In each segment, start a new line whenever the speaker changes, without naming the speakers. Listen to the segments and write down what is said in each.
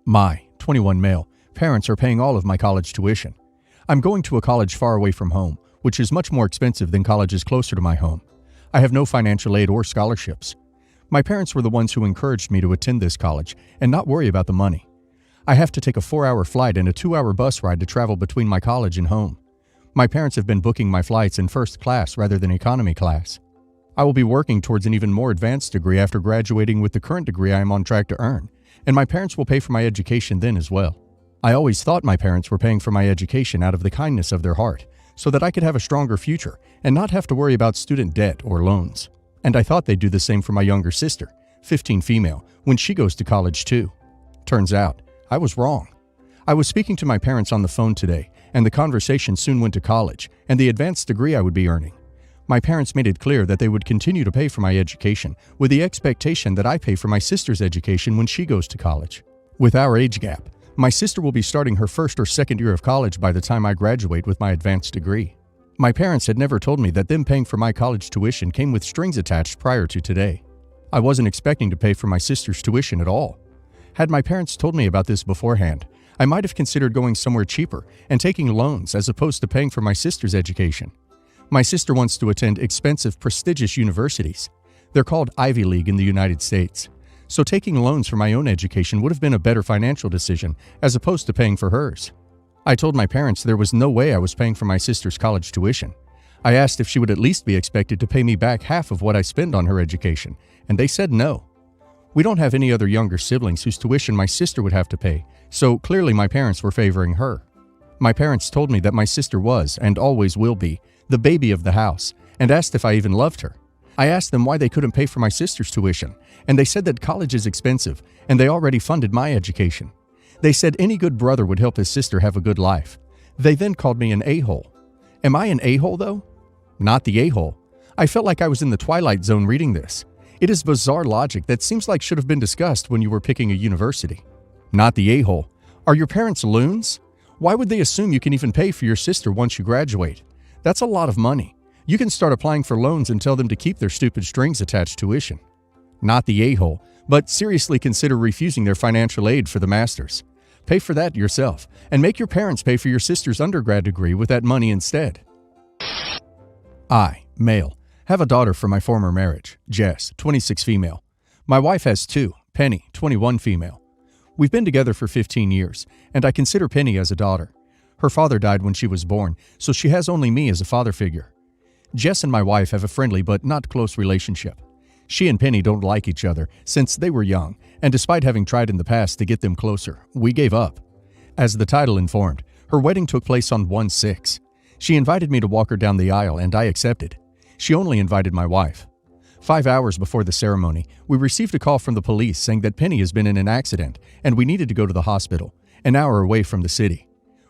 My 21 male parents are paying all of my college tuition. I'm going to a college far away from home, which is much more expensive than colleges closer to my home. I have no financial aid or scholarships. My parents were the ones who encouraged me to attend this college and not worry about the money. I have to take a 4-hour flight and a 2-hour bus ride to travel between my college and home. My parents have been booking my flights in first class rather than economy class. I will be working towards an even more advanced degree after graduating with the current degree I am on track to earn, and my parents will pay for my education then as well. I always thought my parents were paying for my education out of the kindness of their heart, so that I could have a stronger future and not have to worry about student debt or loans. And I thought they'd do the same for my younger sister, 15 female, when she goes to college too. Turns out, I was wrong. I was speaking to my parents on the phone today, and the conversation soon went to college and the advanced degree I would be earning. My parents made it clear that they would continue to pay for my education, with the expectation that I pay for my sister's education when she goes to college. With our age gap, my sister will be starting her first or second year of college by the time I graduate with my advanced degree. My parents had never told me that them paying for my college tuition came with strings attached prior to today. I wasn't expecting to pay for my sister's tuition at all. Had my parents told me about this beforehand, I might have considered going somewhere cheaper and taking loans as opposed to paying for my sister's education. My sister wants to attend expensive, prestigious universities. They're called Ivy League in the United States. So taking loans for my own education would have been a better financial decision as opposed to paying for hers. I told my parents there was no way I was paying for my sister's college tuition. I asked if she would at least be expected to pay me back half of what I spend on her education, and they said no. We don't have any other younger siblings whose tuition my sister would have to pay, so clearly my parents were favoring her. My parents told me that my sister was, and always will be, the baby of the house, and asked if I even loved her. I asked them why they couldn't pay for my sister's tuition, and they said that college is expensive, and they already funded my education. They said any good brother would help his sister have a good life. They then called me an a-hole. Am I an a-hole, though? Not the a-hole. I felt like I was in the Twilight Zone reading this. It is bizarre logic that seems like should have been discussed when you were picking a university. Not the a-hole. Are your parents loons? Why would they assume you can even pay for your sister once you graduate? That's a lot of money. You can start applying for loans and tell them to keep their stupid strings attached tuition. Not the a-hole, but seriously consider refusing their financial aid for the master's. Pay for that yourself, and make your parents pay for your sister's undergrad degree with that money instead. I, male, have a daughter from my former marriage, Jess, 26 female. My wife has two, Penny, 21 female. We've been together for 15 years, and I consider Penny as a daughter. Her father died when she was born, so she has only me as a father figure. Jess and my wife have a friendly but not close relationship. She and Penny don't like each other since they were young, and despite having tried in the past to get them closer, we gave up. As the title informed, her wedding took place on 1/6. She invited me to walk her down the aisle, and I accepted. She only invited my wife. 5 hours before the ceremony, we received a call from the police saying that Penny has been in an accident and we needed to go to the hospital, an hour away from the city.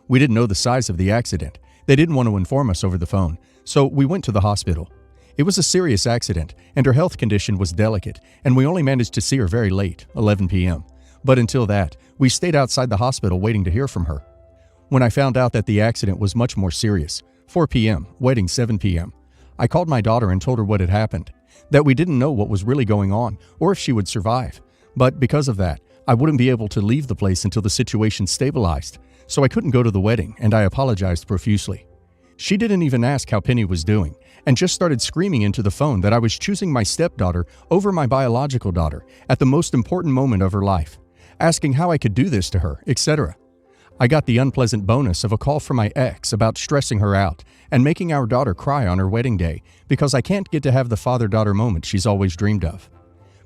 We didn't know the size of the accident. They didn't want to inform us over the phone, so we went to the hospital. It was a serious accident, and her health condition was delicate, and we only managed to see her very late, 11 p.m. But until that, we stayed outside the hospital waiting to hear from her. When I found out that the accident was much more serious, 4 p.m., wedding 7 p.m., I called my daughter and told her what had happened, that we didn't know what was really going on or if she would survive. But because of that, I wouldn't be able to leave the place until the situation stabilized, so I couldn't go to the wedding, and I apologized profusely. She didn't even ask how Penny was doing, and just started screaming into the phone that I was choosing my stepdaughter over my biological daughter at the most important moment of her life, asking how I could do this to her, etc. I got the unpleasant bonus of a call from my ex about stressing her out and making our daughter cry on her wedding day because I can't get to have the father-daughter moment she's always dreamed of.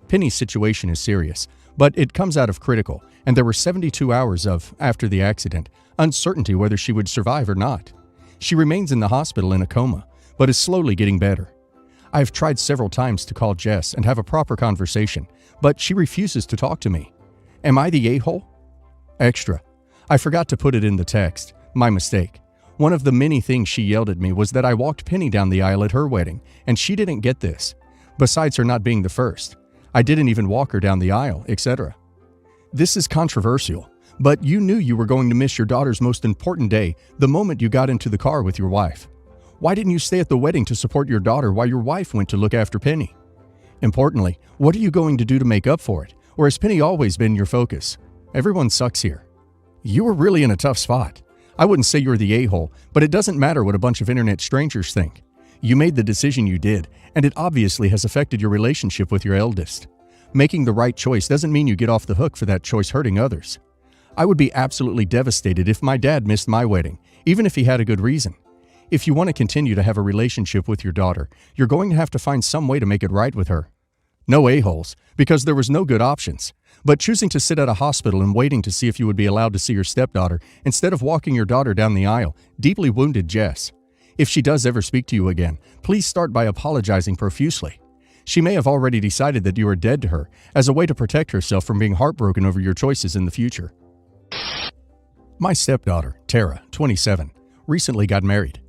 Penny's situation is serious, but it comes out of critical, and there were 72 hours of, after the accident, uncertainty whether she would survive or not. She remains in the hospital in a coma, but is slowly getting better. I've tried several times to call Jess and have a proper conversation, but she refuses to talk to me. Am I the a-hole? Extra. I forgot to put it in the text. My mistake. One of the many things she yelled at me was that I walked Penny down the aisle at her wedding, and she didn't get this. Besides her not being the first, I didn't even walk her down the aisle, etc. This is controversial, but you knew you were going to miss your daughter's most important day the moment you got into the car with your wife. Why didn't you stay at the wedding to support your daughter while your wife went to look after Penny? Importantly, what are you going to do to make up for it? Or has Penny always been your focus? Everyone sucks here. You were really in a tough spot. I wouldn't say you're the a-hole, but it doesn't matter what a bunch of internet strangers think. You made the decision you did, and it obviously has affected your relationship with your eldest. Making the right choice doesn't mean you get off the hook for that choice hurting others. I would be absolutely devastated if my dad missed my wedding, even if he had a good reason. If you want to continue to have a relationship with your daughter, you're going to have to find some way to make it right with her. No a-holes, because there was no good options. But choosing to sit at a hospital and waiting to see if you would be allowed to see your stepdaughter instead of walking your daughter down the aisle deeply wounded Jess. If she does ever speak to you again, please start by apologizing profusely. She may have already decided that you are dead to her as a way to protect herself from being heartbroken over your choices in the future. My stepdaughter, Tara, 27, recently got married.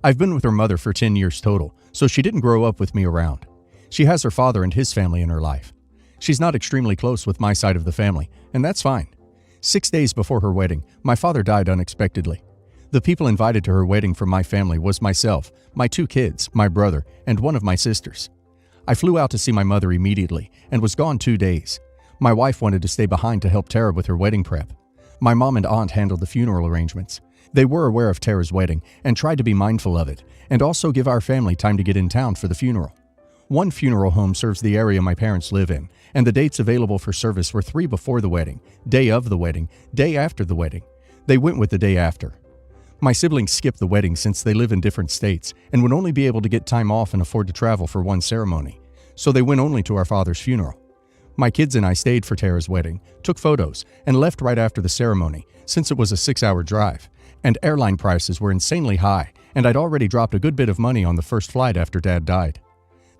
I've been with her mother for 10 years total, so she didn't grow up with me around. She has her father and his family in her life. She's not extremely close with my side of the family, and that's fine. 6 days before her wedding, my father died unexpectedly. The people invited to her wedding from my family was myself, my 2 kids, my brother, and one of my sisters. I flew out to see my mother immediately and was gone 2 days. My wife wanted to stay behind to help Tara with her wedding prep. My mom and aunt handled the funeral arrangements. They were aware of Tara's wedding and tried to be mindful of it, and also give our family time to get in town for the funeral. One funeral home serves the area my parents live in, and the dates available for service were 3 before the wedding, day of the wedding, day after the wedding. They went with the day after. My siblings skipped the wedding since they live in different states and would only be able to get time off and afford to travel for one ceremony, so they went only to our father's funeral. My kids and I stayed for Tara's wedding, took photos, and left right after the ceremony since it was a 6-hour drive, and airline prices were insanely high, and I'd already dropped a good bit of money on the first flight after Dad died.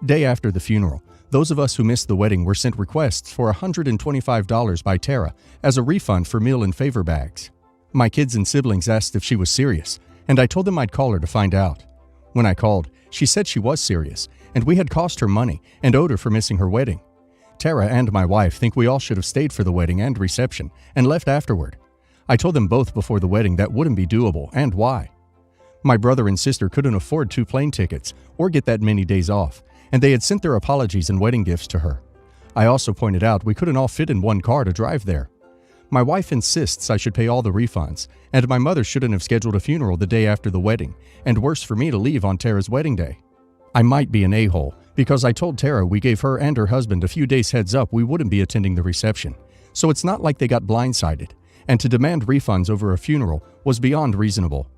Day after the funeral, those of us who missed the wedding were sent requests for $125 by Tara as a refund for meal and favor bags. My kids and siblings asked if she was serious, and I told them I'd call her to find out. When I called, she said she was serious, and we had cost her money and owed her for missing her wedding. Tara and my wife think we all should have stayed for the wedding and reception and left afterward. I told them both before the wedding that wouldn't be doable and why. My brother and sister couldn't afford 2 plane tickets or get that many days off, and they had sent their apologies and wedding gifts to her. I also pointed out we couldn't all fit in one car to drive there. My wife insists I should pay all the refunds, and my mother shouldn't have scheduled a funeral the day after the wedding, and worse for me to leave on Tara's wedding day. I might be an a-hole, because I told Tara we gave her and her husband a few days heads up we wouldn't be attending the reception, so it's not like they got blindsided, and to demand refunds over a funeral was beyond reasonable.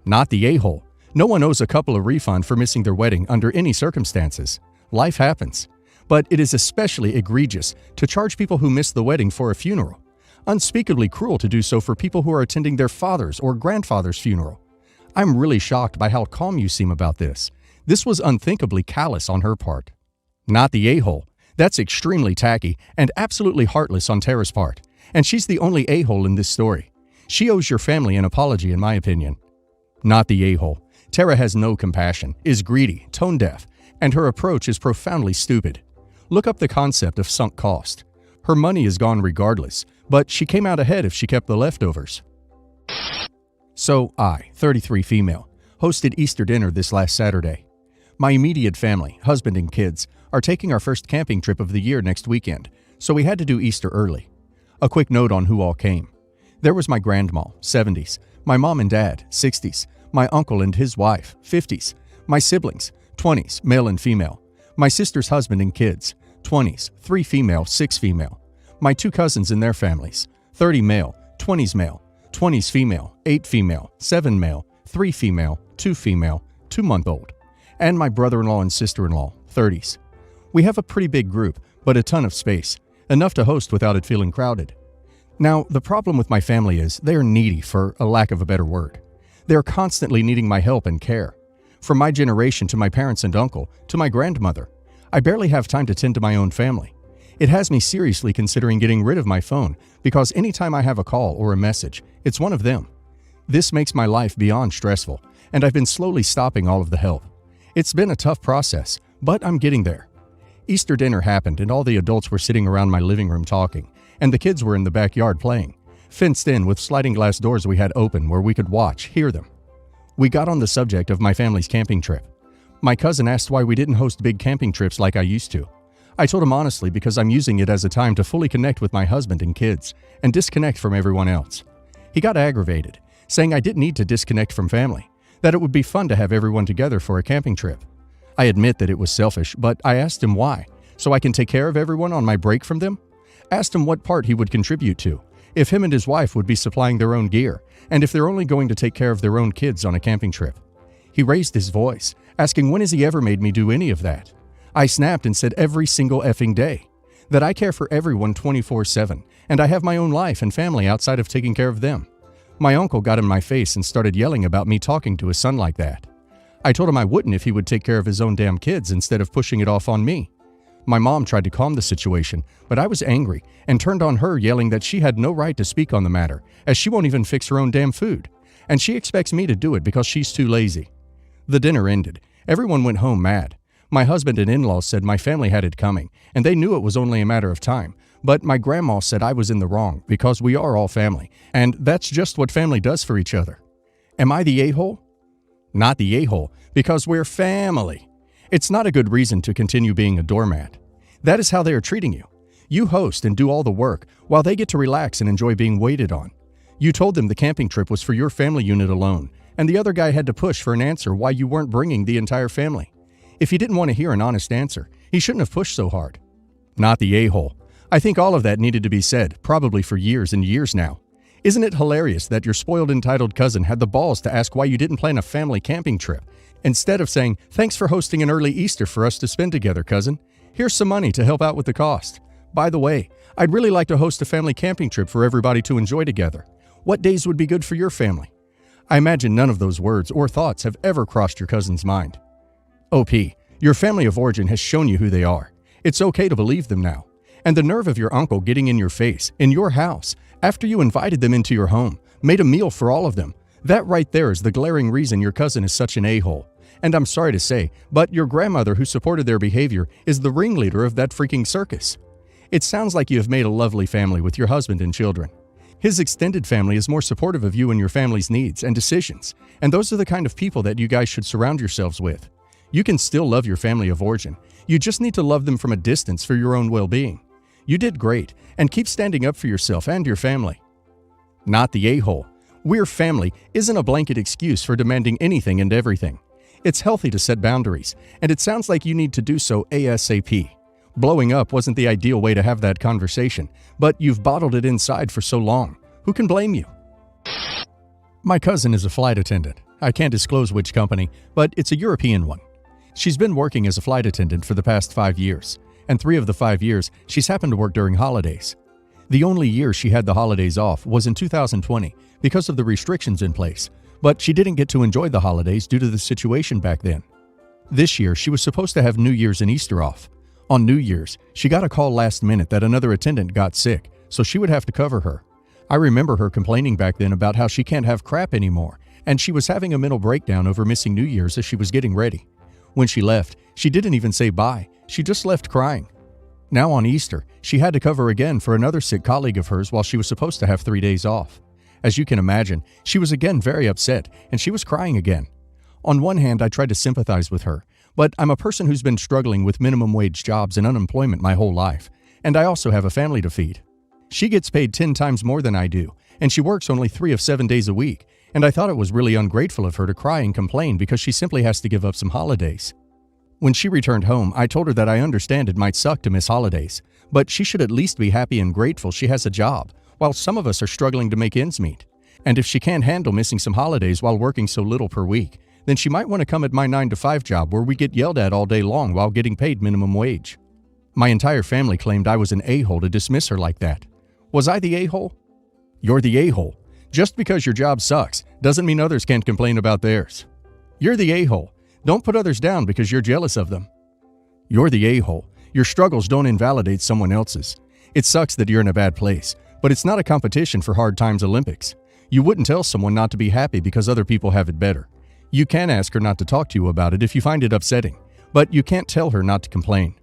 Not the a-hole. No one owes a couple a refund for missing their wedding under any circumstances. Life happens. But it is especially egregious to charge people who miss the wedding for a funeral. Unspeakably cruel to do so for people who are attending their father's or grandfather's funeral. I'm really shocked by how calm you seem about this. This was unthinkably callous on her part. Not the a-hole. That's extremely tacky and absolutely heartless on Tara's part. And she's the only a-hole in this story. She owes your family an apology in my opinion. Not the a-hole. Tara has no compassion, is greedy, tone-deaf, and her approach is profoundly stupid. Look up the concept of sunk cost. Her money is gone regardless, but she came out ahead if she kept the leftovers. So I, 33 female, hosted Easter dinner this last Saturday. My immediate family, husband and kids, are taking our first camping trip of the year next weekend, so we had to do Easter early. A quick note on who all came. There was my grandma, 70s, my mom and dad, 60s, my uncle and his wife, 50s, my siblings, 20s, male and female, my sister's husband and kids, 20s, 3 female, 6 female, my 2 cousins and their families, 30 male, 20s male, 20s female, 8 female, 7 male, 3 female, 2 female, 2-month-old, and my brother-in-law and sister-in-law, 30s. We have a pretty big group, but a ton of space, enough to host without it feeling crowded. Now, the problem with my family is they are needy, for a lack of a better word. They are constantly needing my help and care. From my generation to my parents and uncle, to my grandmother, I barely have time to tend to my own family. It has me seriously considering getting rid of my phone because anytime I have a call or a message, it's one of them. This makes my life beyond stressful, and I've been slowly stopping all of the help. It's been a tough process, but I'm getting there. Easter dinner happened and all the adults were sitting around my living room talking, and the kids were in the backyard playing, fenced in with sliding glass doors we had open where we could watch, hear them. We got on the subject of my family's camping trip. My cousin asked why we didn't host big camping trips like I used to. I told him honestly because I'm using it as a time to fully connect with my husband and kids and disconnect from everyone else. He got aggravated, saying I didn't need to disconnect from family, that it would be fun to have everyone together for a camping trip. I admit that it was selfish, but I asked him why, so I can take care of everyone on my break from them? Asked him what part he would contribute to, if him and his wife would be supplying their own gear, and if they're only going to take care of their own kids on a camping trip. He raised his voice, asking when has he ever made me do any of that? I snapped and said every single effing day. That I care for everyone 24/7, and I have my own life and family outside of taking care of them. My uncle got in my face and started yelling about me talking to his son like that. I told him I wouldn't if he would take care of his own damn kids instead of pushing it off on me. My mom tried to calm the situation, but I was angry and turned on her, yelling that she had no right to speak on the matter, as she won't even fix her own damn food, and she expects me to do it because she's too lazy. The dinner ended. Everyone went home mad. My husband and in-laws said my family had it coming, and they knew it was only a matter of time, but my grandma said I was in the wrong because we are all family, and that's just what family does for each other. Am I the a-hole? Not the a-hole, because we're family. It's not a good reason to continue being a doormat. That is how they are treating you. You host and do all the work, while they get to relax and enjoy being waited on. You told them the camping trip was for your family unit alone, and the other guy had to push for an answer why you weren't bringing the entire family. If he didn't want to hear an honest answer, he shouldn't have pushed so hard. Not the a-hole. I think all of that needed to be said, probably for years and years now. Isn't it hilarious that your spoiled entitled cousin had the balls to ask why you didn't plan a family camping trip, instead of saying, thanks for hosting an early Easter for us to spend together, cousin. Here's some money to help out with the cost. By the way, I'd really like to host a family camping trip for everybody to enjoy together. What days would be good for your family? I imagine none of those words or thoughts have ever crossed your cousin's mind. OP, your family of origin has shown you who they are. It's okay to believe them now. And the nerve of your uncle getting in your face, in your house, after you invited them into your home, made a meal for all of them. That right there is the glaring reason your cousin is such an a-hole. And I'm sorry to say, but your grandmother who supported their behavior is the ringleader of that freaking circus. It sounds like you have made a lovely family with your husband and children. His extended family is more supportive of you and your family's needs and decisions, and those are the kind of people that you guys should surround yourselves with. You can still love your family of origin. You just need to love them from a distance for your own well-being. You did great, and keep standing up for yourself and your family. Not the a-hole. We're family isn't a blanket excuse for demanding anything and everything. It's healthy to set boundaries, and it sounds like you need to do so ASAP. Blowing up wasn't the ideal way to have that conversation, but you've bottled it inside for so long. Who can blame you? My cousin is a flight attendant. I can't disclose which company, but it's a European one. She's been working as a flight attendant for the past 5 years, and 3 of the 5 years she's happened to work during holidays. The only year she had the holidays off was in 2020 because of the restrictions in place, but she didn't get to enjoy the holidays due to the situation back then. This year, she was supposed to have New Year's and Easter off. On New Year's, she got a call last minute that another attendant got sick, so she would have to cover her. I remember her complaining back then about how she can't have crap anymore, and she was having a mental breakdown over missing New Year's as she was getting ready. When she left, she didn't even say bye, she just left crying. Now on Easter, she had to cover again for another sick colleague of hers while she was supposed to have 3 days off. As you can imagine, she was again very upset, and she was crying again. On one hand, I tried to sympathize with her, but I'm a person who's been struggling with minimum wage jobs and unemployment my whole life, and I also have a family to feed. She gets paid 10 times more than I do, and she works only 3 of 7 days a week, and I thought it was really ungrateful of her to cry and complain because she simply has to give up some holidays. When she returned home, I told her that I understand it might suck to miss holidays, but she should at least be happy and grateful she has a job, while some of us are struggling to make ends meet. And if she can't handle missing some holidays while working so little per week, then she might want to come at my 9-to-5 job where we get yelled at all day long while getting paid minimum wage. My entire family claimed I was an a-hole to dismiss her like that. Was I the a-hole? You're the a-hole. Just because your job sucks doesn't mean others can't complain about theirs. You're the a-hole. Don't put others down because you're jealous of them. You're the a-hole. Your struggles don't invalidate someone else's. It sucks that you're in a bad place, but it's not a competition for Hard Times Olympics. You wouldn't tell someone not to be happy because other people have it better. You can ask her not to talk to you about it if you find it upsetting, but you can't tell her not to complain.